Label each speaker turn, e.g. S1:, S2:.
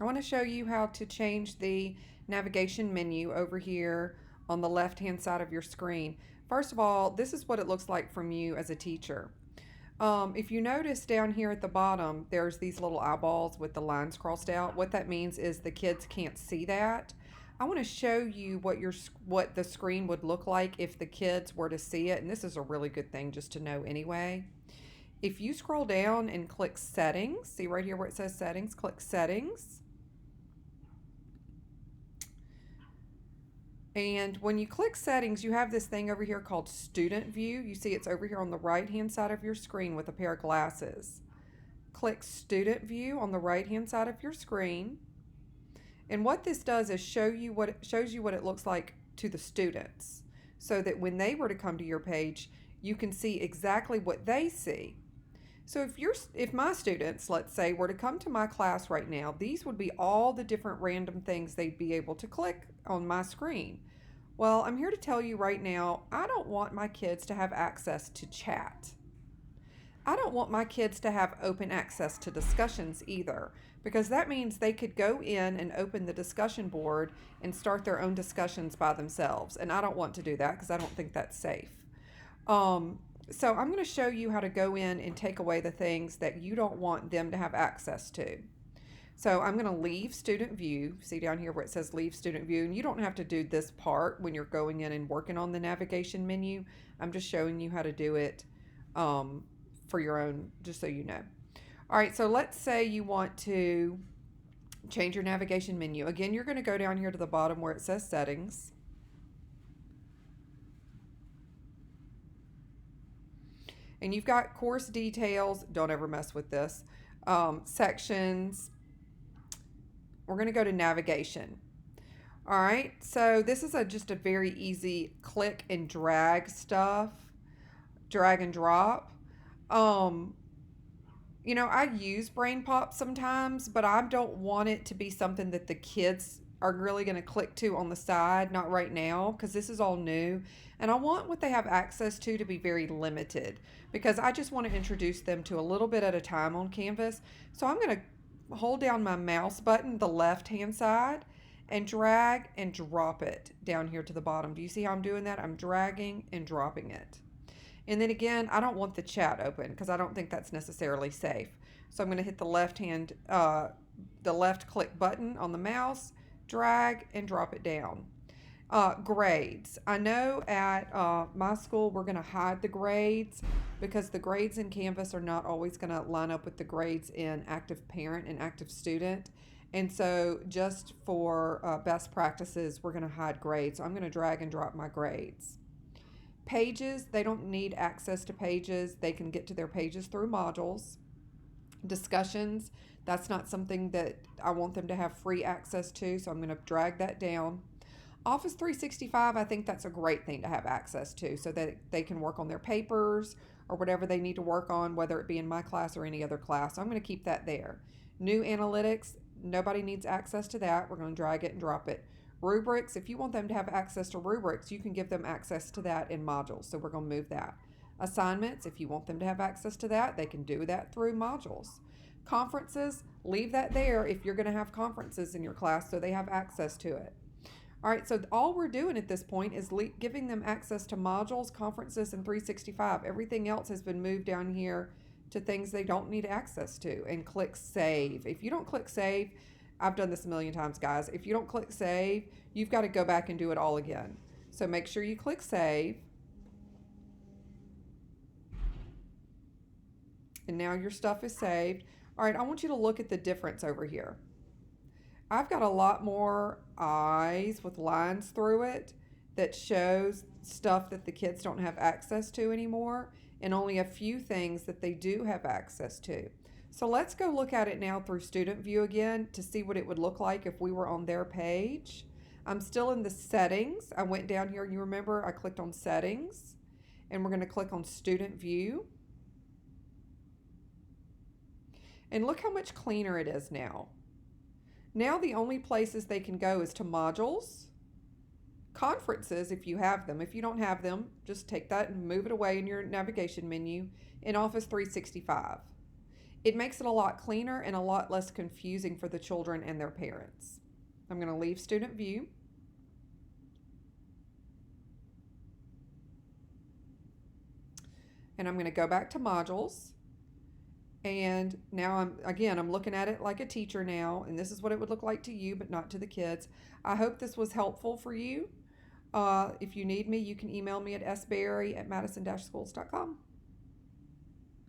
S1: I want to show you how to change the navigation menu over here on the left hand side of your screen. First of all, this is what it looks like from you as a teacher. If you notice down here at the bottom, there's these little eyeballs with the lines crossed out. What that means is the kids can't see that. I want to show you what the screen would look like if the kids were to see it, and this is a really good thing just to know anyway. If you scroll down and click settings, see right here where it says settings, click settings. And when you click settings, you have this thing over here called student view. You see it's over here on the right hand side of your screen with a pair of glasses. Click student view on the right hand side of your screen. And what this does is shows you what it looks like to the students, so that when they were to come to your page, you can see exactly what they see. So if my students, let's say, were to come to my class right now, these would be all the different random things they'd be able to click on my screen. Well, I'm here to tell you right now, I don't want my kids to have access to chat. I don't want my kids to have open access to discussions either, because that means they could go in and open the discussion board and start their own discussions by themselves. And I don't want to do that because I don't think that's safe. So I'm going to show you how to go in and take away the things that you don't want them to have access to. So I'm going to leave student view. See down here where it says leave student view, and you don't have to do this part when you're going in and working on the navigation menu. I'm just showing you how to do it for your own, just so you know. All right, so let's say you want to change your navigation menu. Again, you're going to go down here to the bottom where it says settings. And you've got course details. Don't ever mess with this. Sections. We're going to go to navigation. All right, so this is just a very easy click and drag stuff. Drag and drop. I use BrainPop sometimes, but I don't want it to be something that the kids are really going to click to on the side, not right now, because this is all new. And I want what they have access to be very limited, because I just want to introduce them to a little bit at a time on Canvas. So I'm going to hold down my mouse button, the left-hand side, and drag and drop it down here to the bottom. Do you see how I'm doing that? I'm dragging and dropping it. And then again, I don't want the chat open because I don't think that's necessarily safe. So I'm going to hit the left click button on the mouse, drag and drop it down. Grades. I know at my school we're going to hide the grades because the grades in Canvas are not always going to line up with the grades in Active Parent and Active Student. And so just for best practices, we're going to hide grades. So I'm going to drag and drop my grades. Pages, they don't need access to pages. They can get to their pages through modules. Discussions, that's not something that I want them to have free access to, so I'm going to drag that down. Office 365, I think that's a great thing to have access to so that they can work on their papers or whatever they need to work on, whether it be in my class or any other class. So I'm going to keep that there. New analytics, nobody needs access to that. We're going to drag it and drop it. Rubrics, if you want them to have access to rubrics, you can give them access to that in modules. So we're going to move that. Assignments, if you want them to have access to that, they can do that through modules. Conferences, leave that there if you're going to have conferences in your class so they have access to it. All right, so all we're doing at this point is giving them access to modules, conferences, and 365. Everything else has been moved down here to things they don't need access to, and click save. If you don't click save, I've done this a million times, guys. If you don't click save, you've got to go back and do it all again. So make sure you click save. And now your stuff is saved. All right, I want you to look at the difference over here. I've got a lot more eyes with lines through it that shows stuff that the kids don't have access to anymore, and only a few things that they do have access to. So let's go look at it now through student view again to see what it would look like if we were on their page. I'm still in the settings. I went down here, you remember I clicked on settings, and we're going to click on student view. And look how much cleaner it is now. Now the only places they can go is to modules, conferences if you have them. If you don't have them, just take that and move it away in your navigation menu, in Office 365. It makes it a lot cleaner and a lot less confusing for the children and their parents. I'm going to leave student view. And I'm going to go back to modules. And now I'm looking at it like a teacher now, and this is what it would look like to you, but not to the kids. I hope this was helpful for you. If you need me, you can email me at sberry@madison-schools.com.